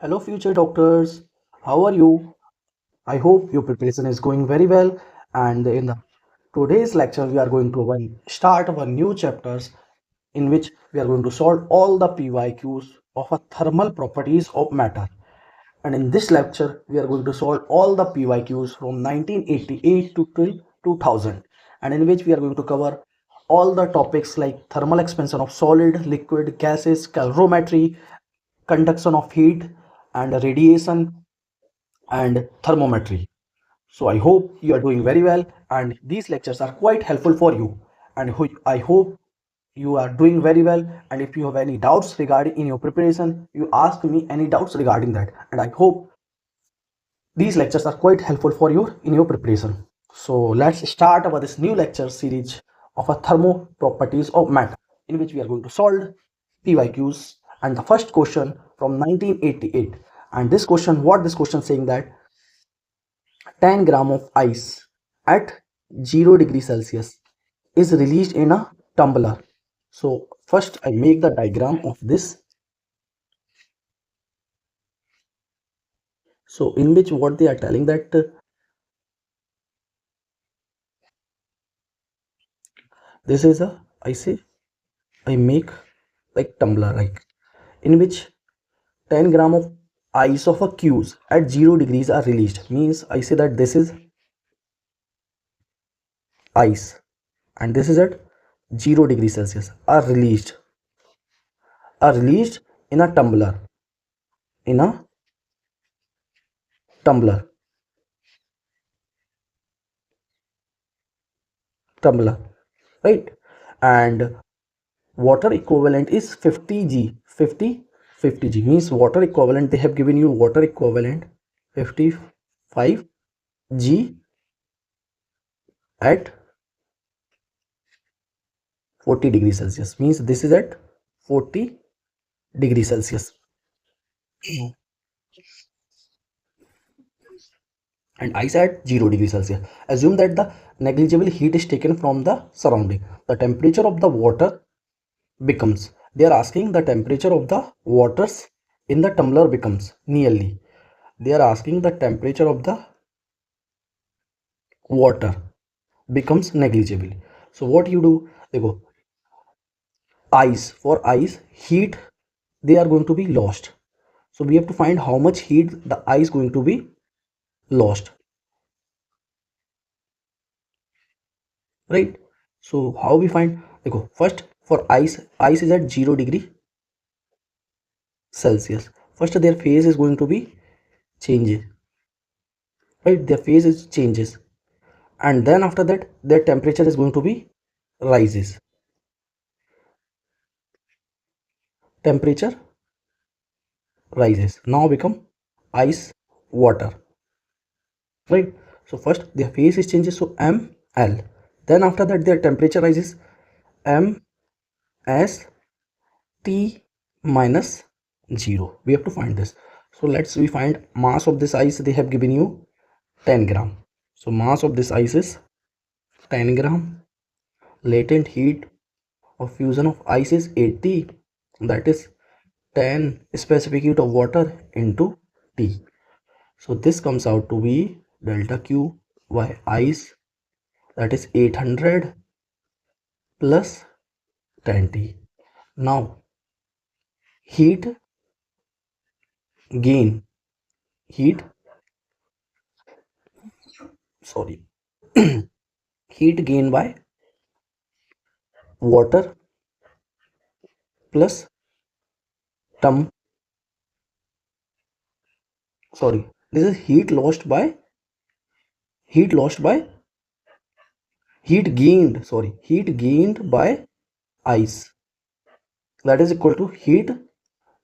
Hello, future doctors. How are you? I hope your preparation is going very well. And in the today's lecture, we are going to start our new chapters in which we are going to solve all the PYQs of a thermal properties of matter. And in this lecture, we are going to solve all the PYQs from 1988 to till 2000, and in which we are going to cover all the topics like thermal expansion of solid, liquid, gases, calorimetry, conduction of heat, and radiation, and thermometry. So I hope you are doing very well, and these lectures are quite helpful for you. And I hope you are doing very well. And if you have any doubts regarding in your preparation, you ask me any doubts regarding that. And I hope these lectures are quite helpful for you in your preparation. So let's start our this new lecture series of a thermo properties of matter, in which we are going to solve PYQs. And the first question from 1988. And this question, what this question saying that 10 gram of ice at 0 degree Celsius is released in a tumbler. So first I make the diagram of this. So in which what they are telling that this is a, I say, I make like tumbler, like in which 10 gram of ice of a cubes at 0 degrees are released. Means I say that this is ice and this is at 0 degree Celsius are released in a tumbler tumbler, right? And water equivalent is 50 g, 50 means water equivalent, they have given you water equivalent 55 g at 40 degrees Celsius, means this is at 40 degrees Celsius. And ice at 0 degrees Celsius. Assume that the negligible heat is taken from the surrounding. The temperature of the water becomes, they are asking the temperature of the waters in the tumbler becomes nearly. They are asking the temperature of the water becomes negligible. So what you do, they go ice, for ice heat they are going to be lost. So we have to find how much heat the ice going to be lost, right? So how we find, देखो first for ice is at 0 degree Celsius. First their phase is going to be changes, right? Their phase is changes, and then after that their temperature is going to be rises. Temperature rises, now become ice water, right? So first their phase is changes, so ml, then after that their temperature rises, m s t minus 0. We have to find this. So let's we find mass of this ice, they have given you 10 gram. So mass of this ice is 10 gram. Latent heat of fusion of ice is 80, that is 10 specific heat of water into T. So this comes out to be delta Q by ice, that is 800 plus 10T. Now heat gain, heat, sorry, heat gain by water plus term, sorry, this is heat lost by heat gained, sorry, heat gained by ice, that is equal to heat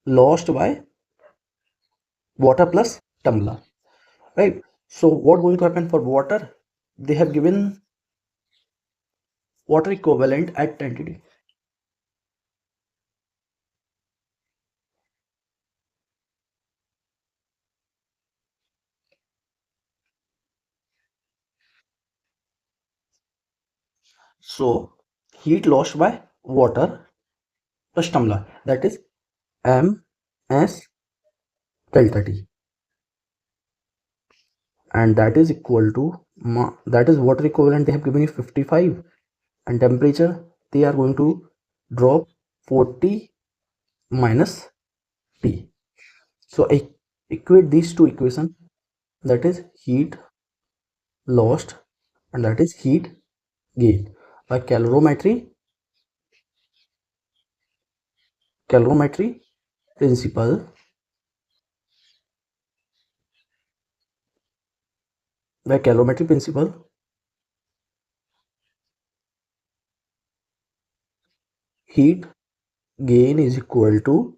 lost by water plus tumbler, right? So what going to happen for water, they have given water equivalent at 10 degree. So heat lost by water plus tumbler, that is m s delta T, and that is equal to that is water equivalent they have given you 55, and temperature they are going to drop 40 minus T. So I equate these two equations, that is heat lost and that is heat gain by calorimetry principle. By calorimetry principle, heat gain is equal to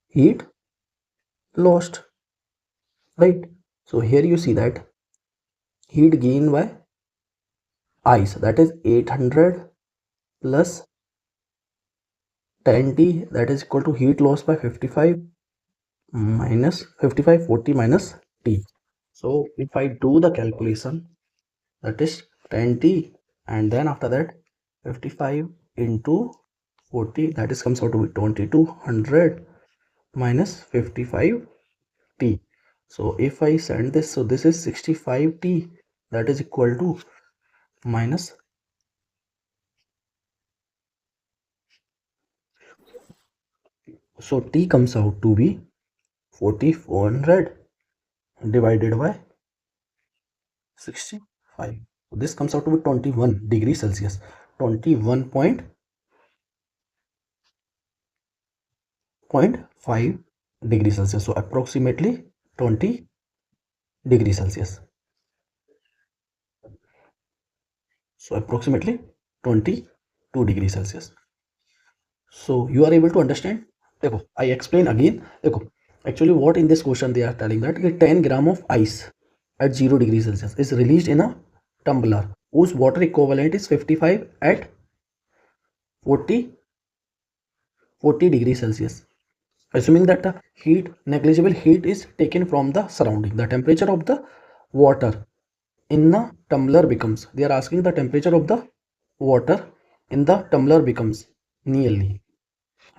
heat lost, right? So here you see that heat gain by ice, that is 800 plus 10T, that is equal to heat loss by 55 minus 55 40 minus T. So if I do the calculation, that is 10T, and then after that 55 into 40, that is comes out to be 2200 minus 55T. So if I send this, so this is 65T, that is equal to minus, so T comes out to be 4400 divided by 65. So this comes out to be 21 degrees Celsius, 21.5 degrees Celsius. So approximately 20 degrees Celsius. So approximately 22 degrees Celsius. So you are able to understand. देखो, I explain again. देखो, actually what in this question they are telling that 10 gram of ice at 0 degrees Celsius is released in a tumbler whose water equivalent is 55 at 40 degrees Celsius. Assuming that the negligible heat is taken from the surrounding, the temperature of the water in the tumbler becomes, they are asking the temperature of the water in the tumbler becomes nearly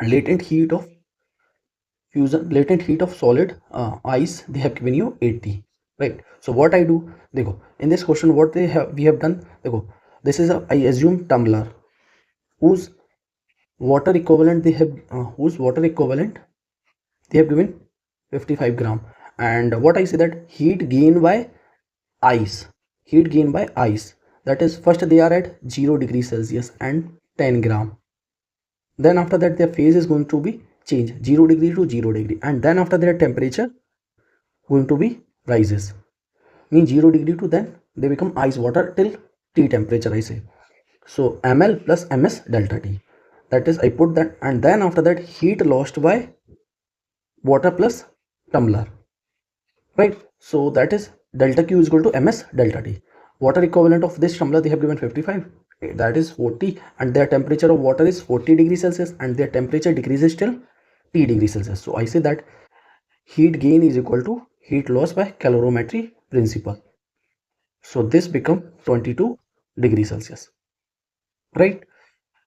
latent heat of solid ice, they have given you 80, right? So what I do, देखो, in this question what we have done, देखो, this is I assume tumbler whose water equivalent they have given 55 gram, and what I say that heat gain by ice, that is first they are at 0 degrees Celsius and 10 gram, then after that their phase is going to be change 0 degree to 0 degree, and then after their temperature going to be rises, mean 0 degree to then they become ice water till T temperature I say. So ml plus ms delta T, that is I put that, and then after that heat lost by water plus tumbler, right? So that is delta Q is equal to ms delta T. Water equivalent of this tumbler they have given 55, that is 40, and their temperature of water is 40 degrees Celsius and their temperature decreases till T degrees Celsius. So I say that heat gain is equal to heat loss by calorimetry principle. So this become 22 degrees Celsius, right?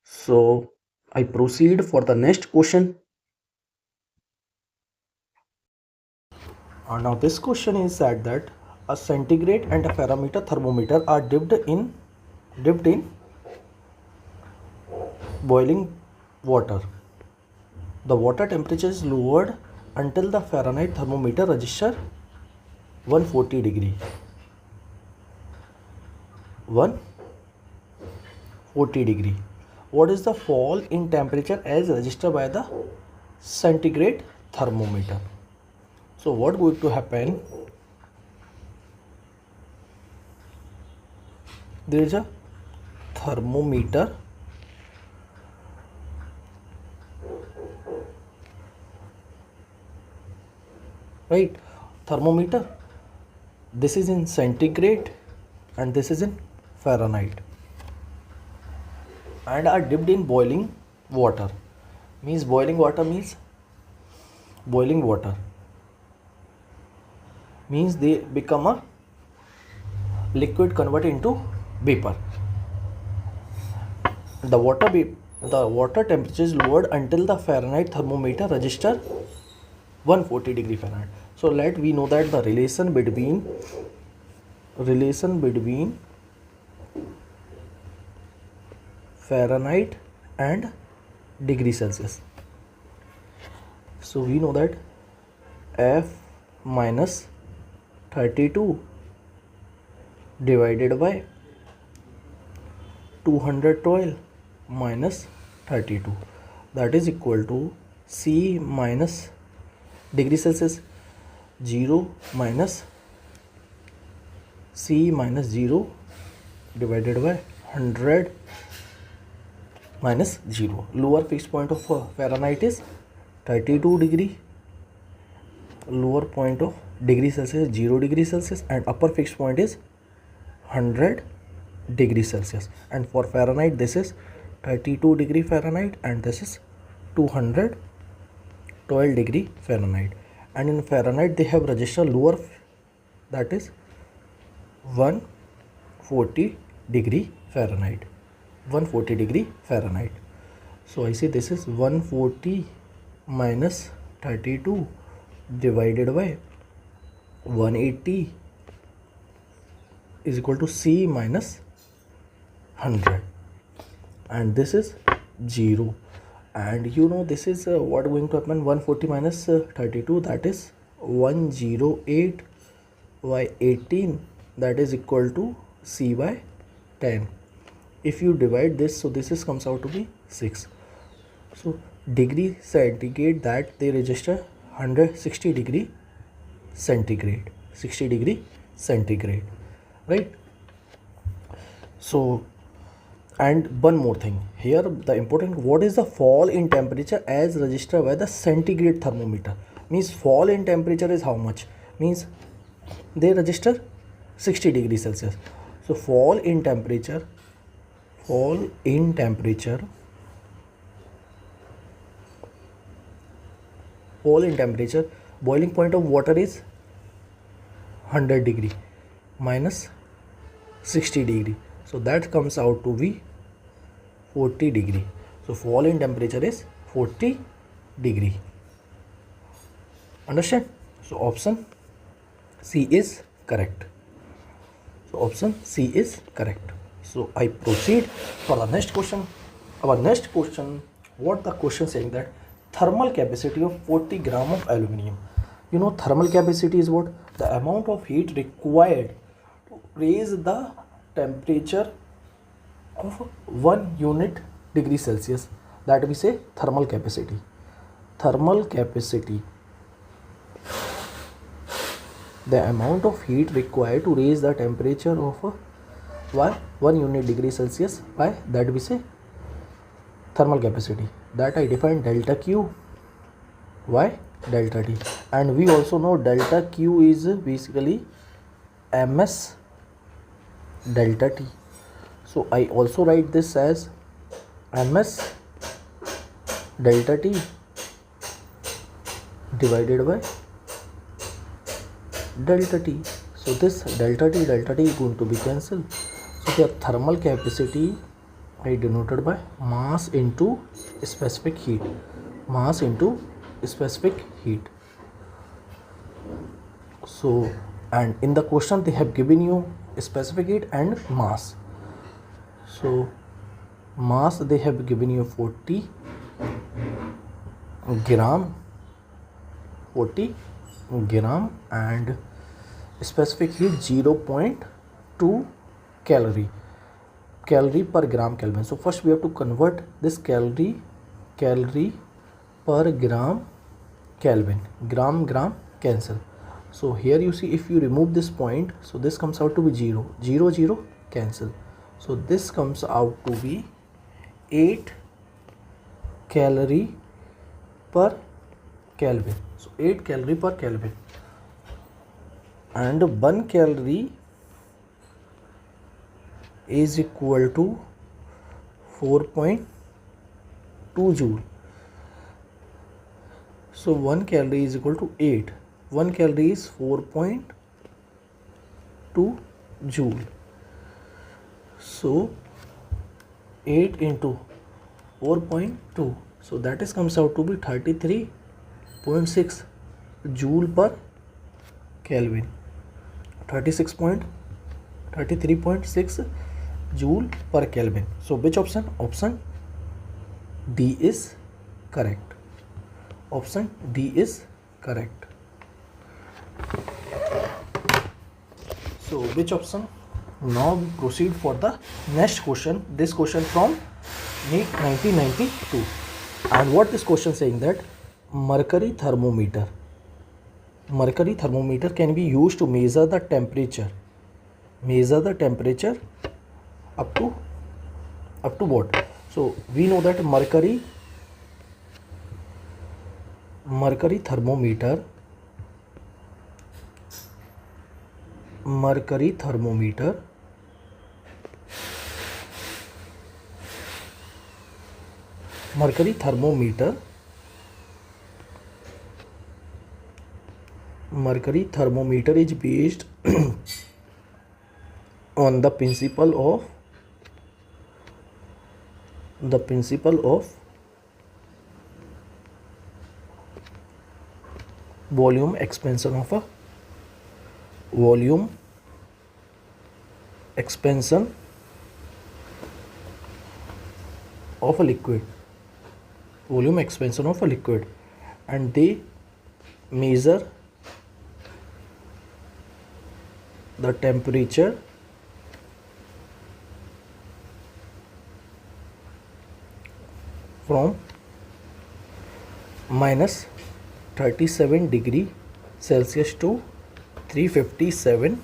So I proceed for the next question. Now this question is said that a centigrade and a parameter thermometer are dipped in boiling water. The water temperature is lowered until the Fahrenheit thermometer register 140 degree. 140 degree. What is the fall in temperature as registered by the centigrade thermometer? So what going to happen? There is a thermometer, right? Thermometer, this is in centigrade and this is in Fahrenheit, and are dipped in boiling water. Means boiling water means they become a liquid converted into vapor. The water temperature is lowered until the Fahrenheit thermometer register 140 degree Fahrenheit. So let we know that the relation between Fahrenheit and degree Celsius. So we know that F minus 32 divided by 212 minus 32, that is equal to C minus degree Celsius 0 minus C minus 0 divided by 100 minus 0. Lower fixed point of Fahrenheit is 32 degree, lower point of degree Celsius 0 degree Celsius, and upper fixed point is 100 degree Celsius. And for Fahrenheit this is 32 degree Fahrenheit and this is 212 degree Fahrenheit. And in Fahrenheit they have registered lower, that is 140 degree Fahrenheit. 140 degree Fahrenheit. So I say this is 140 minus 32 divided by 180 is equal to C minus 100, and this is 0. And you know this is what going to happen, 140 minus 32, that is 108 by 18, that is equal to C by 10. If you divide this, so this is comes out to be 6. So degree centigrade, that they register 160 degree centigrade, 60 degree centigrade, right? So, and one more thing here, the important, what is the fall in temperature as registered by the centigrade thermometer? Means fall in temperature is how much? Means they register 60 degrees Celsius. So fall in temperature, boiling point of water is 100 degree minus 60 degree, so that comes out to be 40 degree. So fall in temperature is 40 degree. Understand? So option C is correct. So option C is correct. So I proceed for the next question. Our next question, what the question saying that thermal capacity of 40 gram of aluminum. You know thermal capacity is what? The amount of heat required to raise the temperature of 1 unit degree Celsius, that we say thermal capacity. Thermal capacity, the amount of heat required to raise the temperature of 1 unit degree Celsius, by that we say thermal capacity. That I define delta Q by delta T, and we also know delta Q is basically ms delta T. So I also write this as ms delta T divided by delta T. So this delta T is going to be cancelled. So the thermal capacity I denoted by mass into specific heat. Mass into specific heat. So, and in the question they have given you specific heat and mass. So mass they have given you 40 gram, and specific heat 0.2 calorie per gram Kelvin. So first we have to convert this calorie per gram Kelvin. Gram cancel. So here you see, if you remove this point, so this comes out to be 0 cancel. So this comes out to be 8 calorie per Kelvin. So 8 calorie per Kelvin, and 1 calorie is equal to 4.2 joule. So 1 calorie is equal to 8. 1 calorie is 4.2 joule. So 8 into 4.2, so that is comes out to be 33.6 joule पर kelvin, 33.6 joule per Kelvin. So which option? Option D is correct. Option D is correct. So which option? Now we proceed for the next question. This question from NEET 1992. And what this question saying that mercury thermometer can be used to measure the temperature up to what? So we know that mercury thermometer is based on the principle of volume expansion of a liquid, and they measure the temperature from minus 37 degree Celsius to 357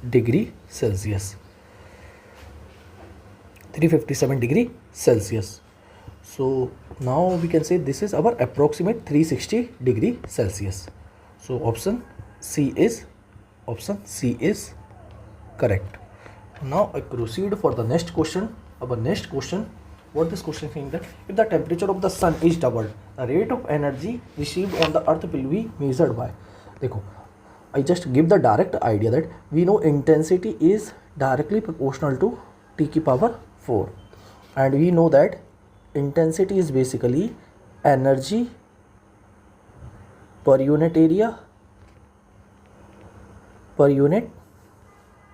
degree Celsius. 357 degree Celsius. So now we can say this is our approximate 360 degree Celsius. So option C is correct. Now I proceed for the next question. Our next question, what this question saying that if the temperature of the sun is doubled, the rate of energy received on the earth will be measured by. देखो, I just give the direct idea that we know intensity is directly proportional to T की power 4, and we know that intensity is basically energy per unit area per unit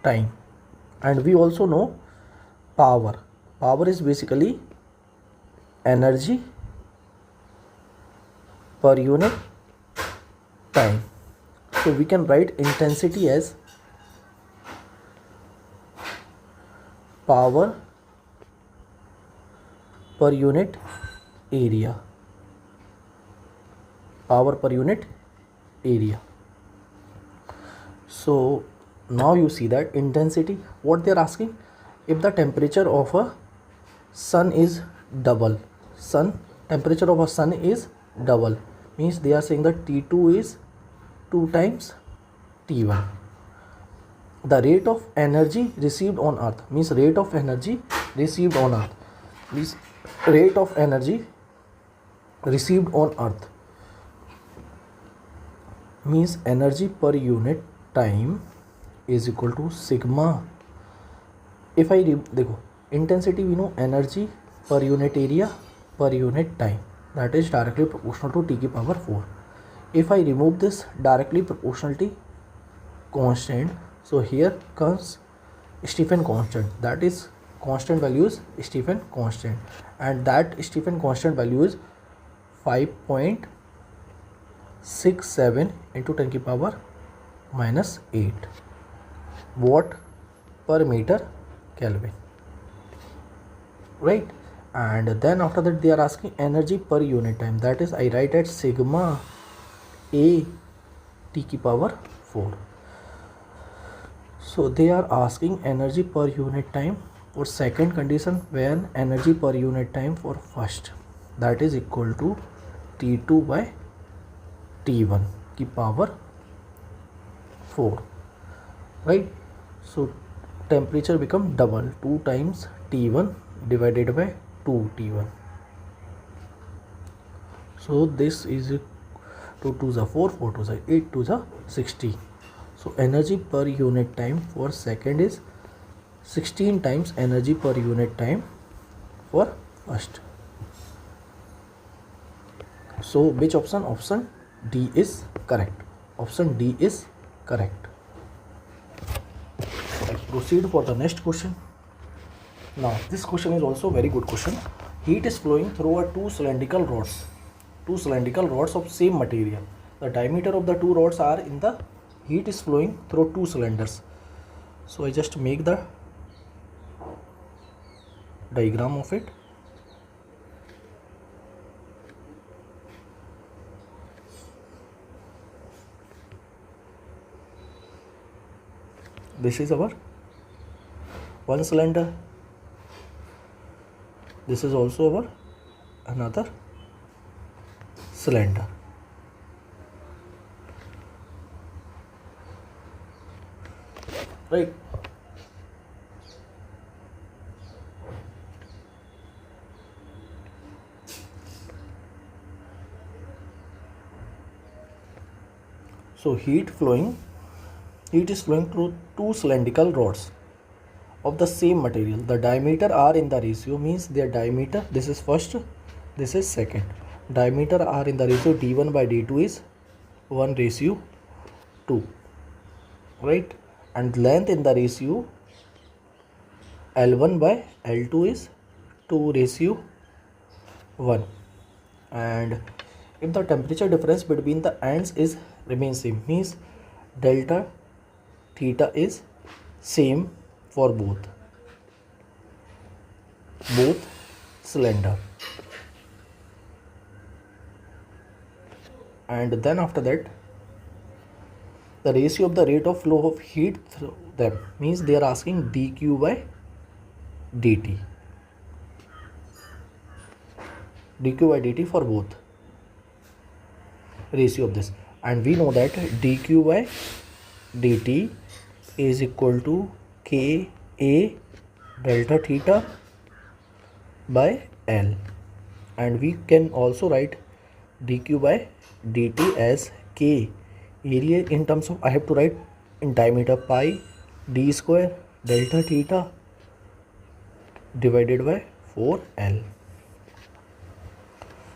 time, and we also know power is basically energy per unit time. So we can write intensity as power per unit area. So now you see that intensity, what they are asking, if the temperature of a sun is double, means they are saying that T2 is 2 times T1. The rate of energy received on earth means rate of energy received on earth means energy per unit time is equal to sigma. If I देखो intensity, we know energy per unit area per unit time, that is directly proportional to T की power 4. If I remove this directly proportionality constant, so here comes Stephen constant, that is constant value is Stephen constant, and that Stephen constant value is 5.67 into 10 की power minus 8 watt per meter Kelvin, right? And then after that they are asking energy per unit time, that is I write at sigma A T की power 4. So they are asking energy per unit time for second condition, when energy per unit time for first, that is equal to T2 by T1 की power 4, right? So temperature become double, 2 times T1 divided by 2 T1. So this is 2 2 is 4, 4 2 is 8, 2 is 16. So energy per unit time for second is 16 times energy per unit time for first. So which option? Option D is correct. Option D is correct. Let's proceed for the next question. Now this question is also very good question. Heat is flowing through a two cylindrical rods of same material. The diameter of the two rods are in the heat is flowing through two cylinders. So I just make the diagram of it. This is our one cylinder. This is also our another cylinder. Right. So heat is flowing through two cylindrical rods of the same material. The diameter are in the ratio, means their diameter, this is first, this is second. Diameter are in the ratio d1 by d2 is 1:2, right? And length in the ratio L1 by L2 is 2:1. And if the temperature difference between the ends is remains same, means delta theta is same for both cylinder. And then after that, the ratio of the rate of flow of heat through them, means they are asking dq by dt for both ratio of this. And we know that dq by dt is equal to Ka delta theta by L. And we can also write dq by dt as K area in terms of, I have to write in diameter, pi d square delta theta divided by 4L.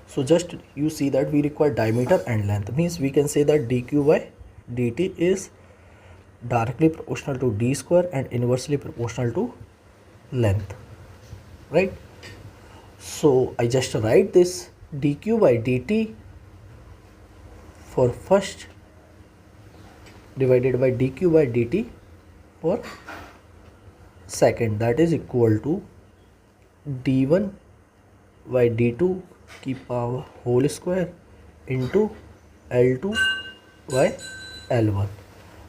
So just you see that we require diameter and length, means we can say that dq by dt is directly proportional to d square and inversely proportional to length, right? So I just write this dq by dt for first divided by dq by dt for second, that is equal to d1 by d2 की power whole square into L2 by L1.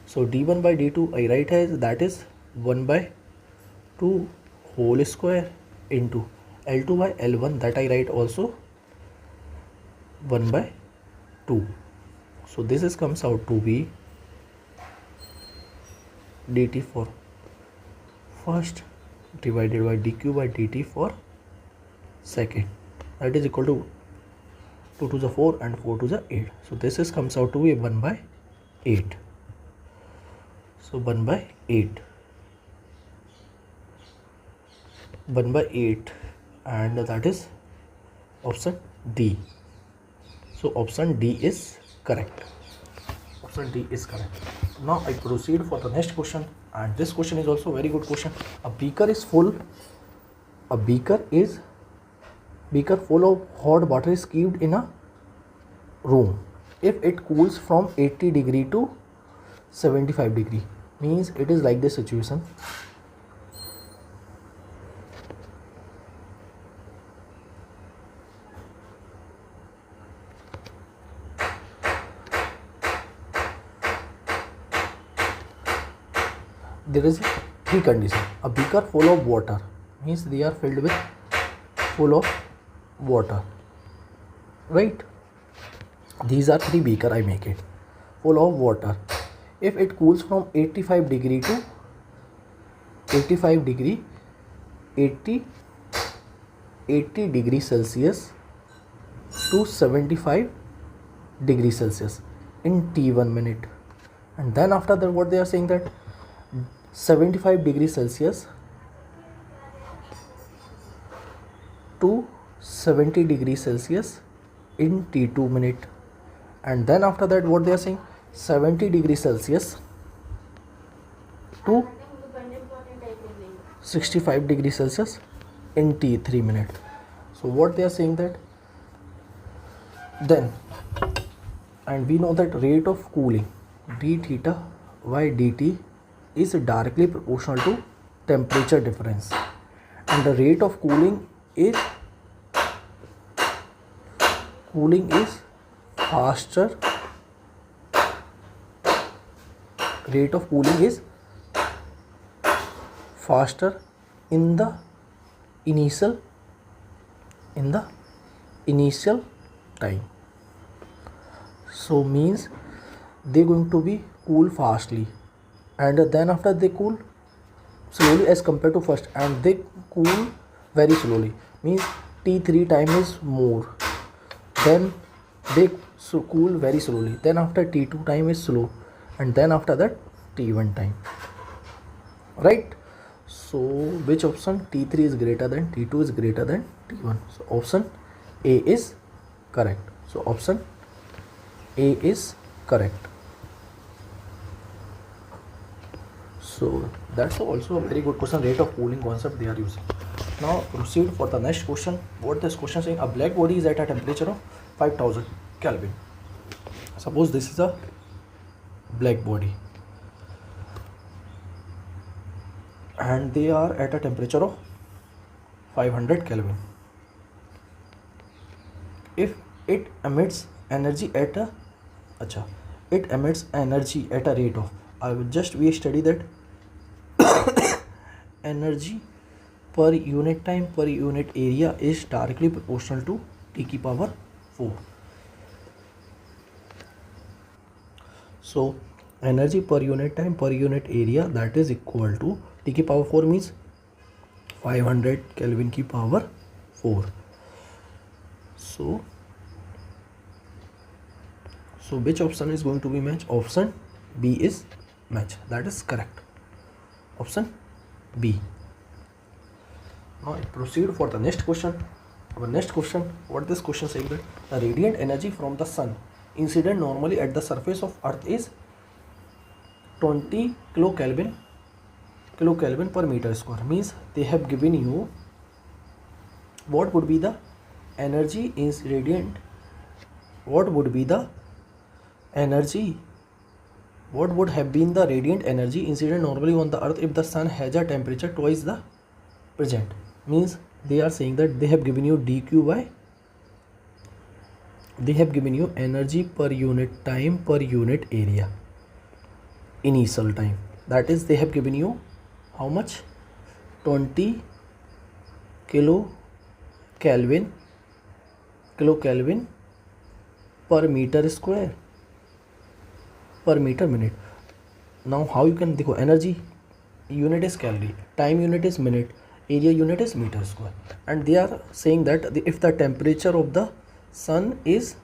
So d1 by d2 I write as, that is 1 by 2 whole square into L2 by L1, that I write also 1 by 2. So this is comes out to be dt for first divided by dq by dt for second, that is equal to 2 to the 4 and 4 to the 8. So this is comes out to be 1 by 8. So 1 by 8 and that is option D. So option D is correct. Option D is correct. Now I proceed for the next question, and this question is also very good question. A beaker full of hot water is kept in a room. If it cools from 80 degree to 75 degree, means it is like this situation. There is three condition. A beaker full of water, means they are filled with full of water, right? These are three beaker I make it full of water. If it cools from 85 degree to 80 degree Celsius to 75 degree Celsius in T1 minute, and then after that what they are saying that 75 degree Celsius to 70 degree Celsius in T2 minute. And then after that what they are saying, 70 degrees Celsius to 65 degrees Celsius in T3 minute. So what they are saying that then, and we know that rate of cooling d theta by dt is directly proportional to temperature difference, and the rate of cooling is faster, rate of cooling is faster in the initial time. So means they're going to be cool fastly, and then after they cool slowly as compared to first, and they cool very slowly, means T3 time is more, then they cool very slowly, then after T2 time is slow, and then after that T1 time, right? So which option, T3 is greater than T2 is greater than T1? So option A is correct. So option A is correct. So that's also a very good question, rate of cooling concept they are using. Now proceed for the next question. What this question saying, a black body is at a temperature of 5000 Kelvin. Suppose this is a black body and they are at a temperature of 500 Kelvin. If it emits energy at a rate of, we study that energy per unit time per unit area is directly proportional to T की power 4. So energy per unit time per unit area, that is equal to T की power 4 means 500 Kelvin की power 4. So which option is going to be match? Option B is match. That is correct. Option B. Now proceed for the next question. Our next question, what this question saying that the radiant energy from the sun incident normally at the surface of earth is 20 kilokelvin per meter square. Means they have given you what would be the energy is radiant, what would have been the radiant energy incident normally on the earth if the sun has a temperature twice the present. Means they are saying that they have given you dq by, they have given you energy per unit time per unit area initial time, that is they have given you how much, 20 kilokelvin per meter square per meter minute. Now how you can देखो, energy unit is calorie, time unit is minute, area unit is meter square, and they are saying that if the temperature of the sun is,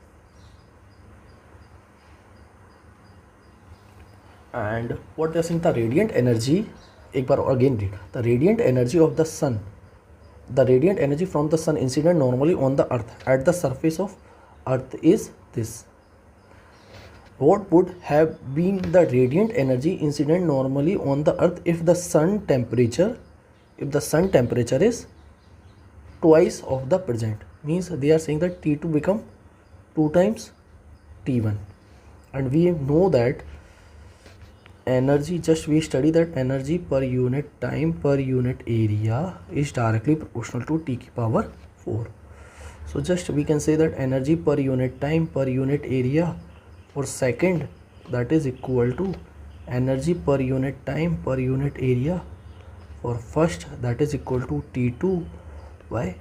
and what they are saying, the radiant energy, एक बार again read, the radiant energy of the sun, the radiant energy from the sun incident normally on the earth at the surface of earth is this. What would have been the radiant energy incident normally on the earth if the sun temperature is twice of the present? Means they are saying that T2 become 2 times T1, and we know that energy, just we study that energy per unit time per unit area is directly proportional to T की power 4. So just we can say that energy per unit time per unit area for second, that is equal to energy per unit time per unit area for first, that is equal to T2 by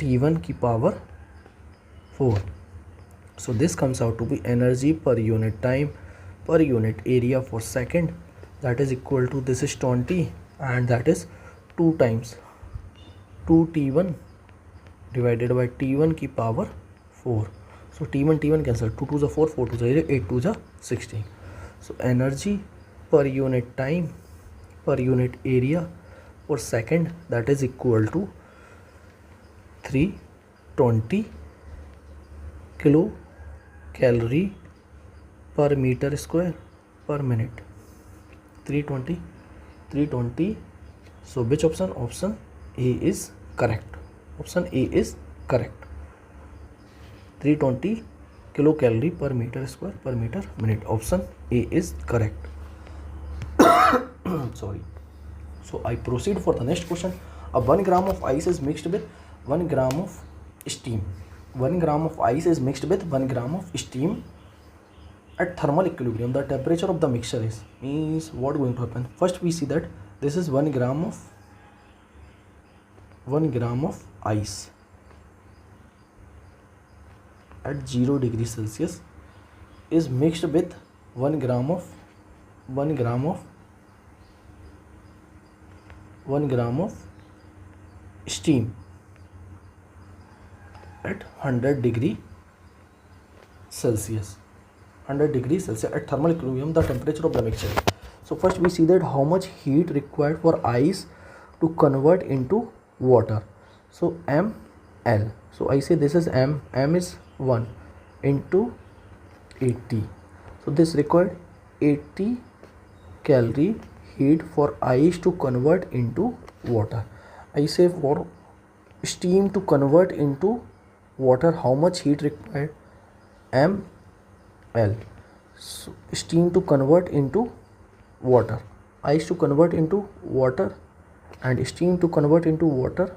T1 की power 4. So this comes out to be energy per unit time per unit area for second, that is equal to, this is 20 and that is 2 times 2T1 divided by T1 की power 4. So T1 cancel, 2 2 4, 4 2 8, 8 2 16. So energy per unit time per unit area for second, that is equal to 320 kilo calorie per metre square per minute. 320. 320. So which option? Option A is correct. Option A is correct. 320 kilocalorie per meter square per meter minute. Option A is correct. Sorry. So I proceed for the next question. A 1 gram of ice is mixed with 1 gram of steam. 1 gram of ice is mixed with 1 gram of steam at thermal equilibrium. The temperature of the mixture is, means what going to happen? First we see that this is 1 gram of ice at 0 degrees Celsius is mixed with 1 gram of steam at 100 degree Celsius. 100 degrees Celsius at thermal equilibrium, the temperature of the mixture. So first we see that how much heat required for ice to convert into water. So ml. So I say this is m is 1 into 80. So this required 80 calorie heat for ice to convert into water. I say for steam to convert into water, how much heat required? ml. So steam to convert into water, ice to convert into water, and steam to convert into water,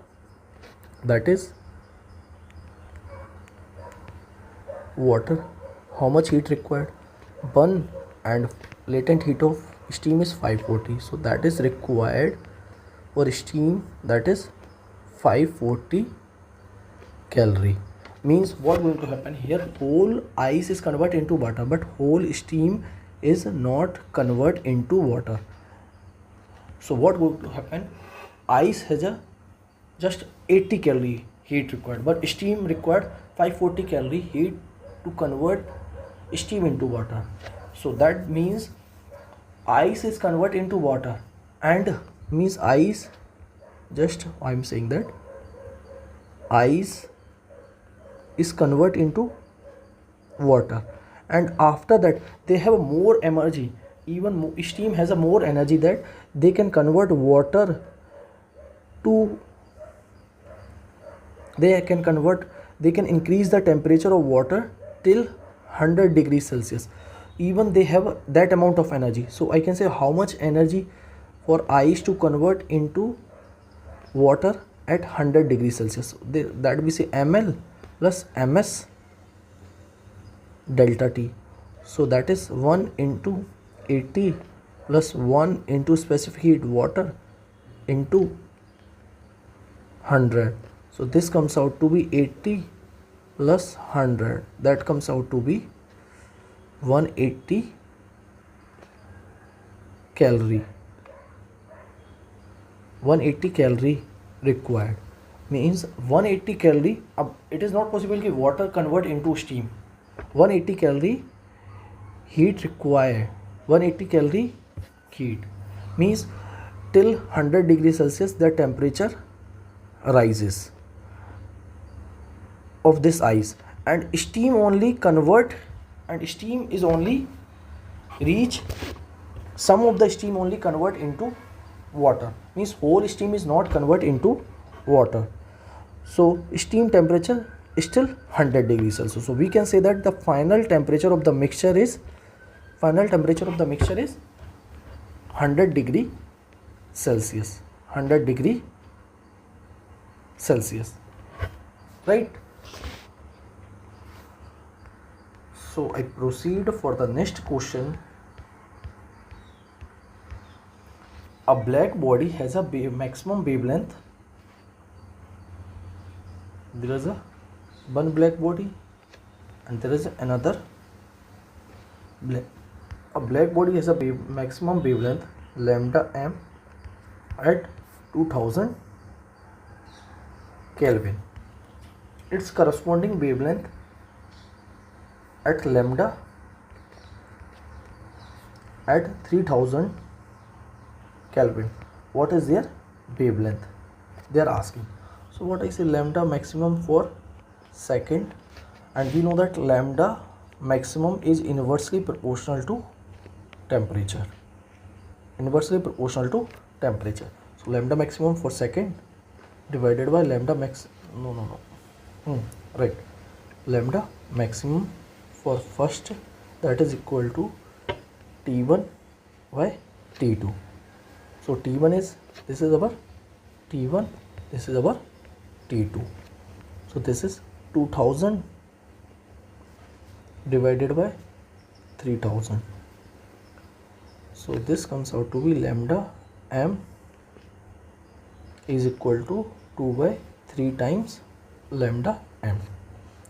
that is water. How much heat required? 1, and latent heat of steam is 540. So that is required for steam, that is 540 calorie. Means what going to happen here? Whole ice is convert into water, but whole steam is not convert into water. So what going to happen? Ice has a just 80 calorie heat required, but steam required 540 calorie heat to convert steam into water. So that means ice is convert into water, and means ice, just I'm saying that ice is convert into water, and after that they have more energy. Even steam has a more energy that they can convert water to, they can increase the temperature of water till 100 degrees Celsius. Even they have that amount of energy. So I can say how much energy for ice to convert into water at 100 degrees Celsius. That we say ml plus ms delta T. So that is 1 into 80 plus 1 into specific heat water into 100. So this comes out to be 80 plus 100. That comes out to be 180 calorie. 180 calorie required. Means 180 calorie. It is not possible कि water convert into steam. 180 calorie heat required. 180 calorie heat means till 100 degrees Celsius the temperature rises of this ice, and steam only convert, and steam is only reach, some of the steam only convert into water. Means whole steam is not convert into water. So steam temperature is still 100 degrees Celsius. So we can say that the final temperature of the mixture is 100 degree Celsius. 100 degree Celsius, right? So I proceed for the next question. A black body has a maximum wavelength. There is one black body and there is another black. A black body has a maximum wavelength lambda m at 2000 Kelvin. Its corresponding wavelength at lambda at 3000 Kelvin. What is their wavelength? They are asking. So what I say, lambda maximum for second and we know that lambda maximum is inversely proportional to temperature. Inversely proportional to temperature. So lambda maximum for second divided by lambda max, right, lambda maximum for first, that is equal to T1 by T2. So T1 is, this is our T1, this is our T2. So this is 2000 divided by 3000. So this comes out to be lambda m is equal to 2 by 3 times lambda m.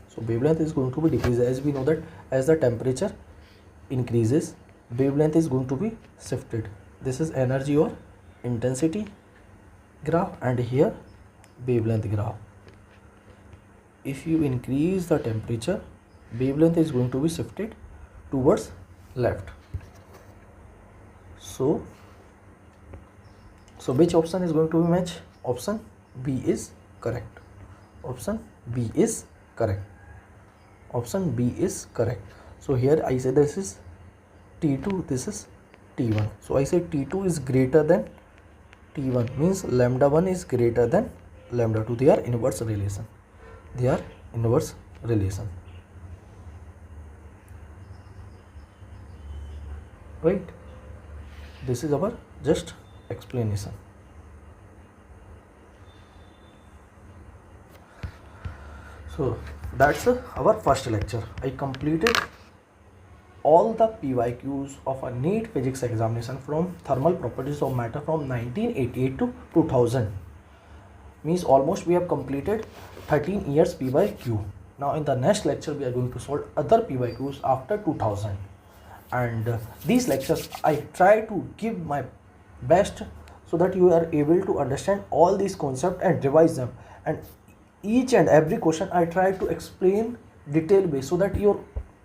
So wavelength is going to be decreased, as we know that as the temperature increases, wavelength is going to be shifted. This is energy or intensity graph, and here wavelength graph. If you increase the temperature, wavelength is going to be shifted towards left. So which option is going to be match? Option B is correct. Option B is correct. Option B is correct. So here I say this is T2, this is T1. So I say T2 is greater than T1, means lambda 1 is greater than lambda 2. They are inverse relation. They are inverse relation. Right? This is our just explanation. So that's our first lecture. I completed all the PYQs of a NEET physics examination from thermal properties of matter from 1988 to 2000. Means almost we have completed 13 years PYQ. Now in the next lecture we are going to solve other PYQs after 2000. And these lectures I try to give my best so that you are able to understand all these concepts and revise them, and each and every question I try to explain detail based so that your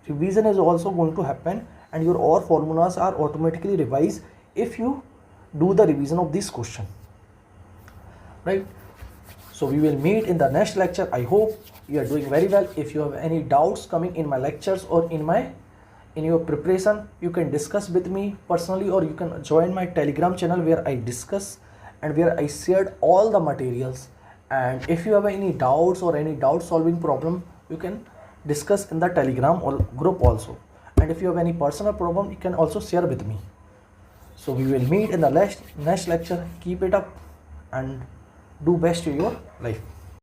revision is also going to happen and your all formulas are automatically revised if you do the revision of this question, right? So we will meet in the next lecture. I hope you are doing very well. If you have any doubts coming in my lectures or in your preparation, you can discuss with me personally, or you can join my Telegram channel where I discuss and where I shared all the materials. And if you have any doubts or any doubt solving problem, you can discuss in the Telegram or group also. And if you have any personal problem, you can also share with me. So we will meet in the next lecture. Keep it up and do best in your life.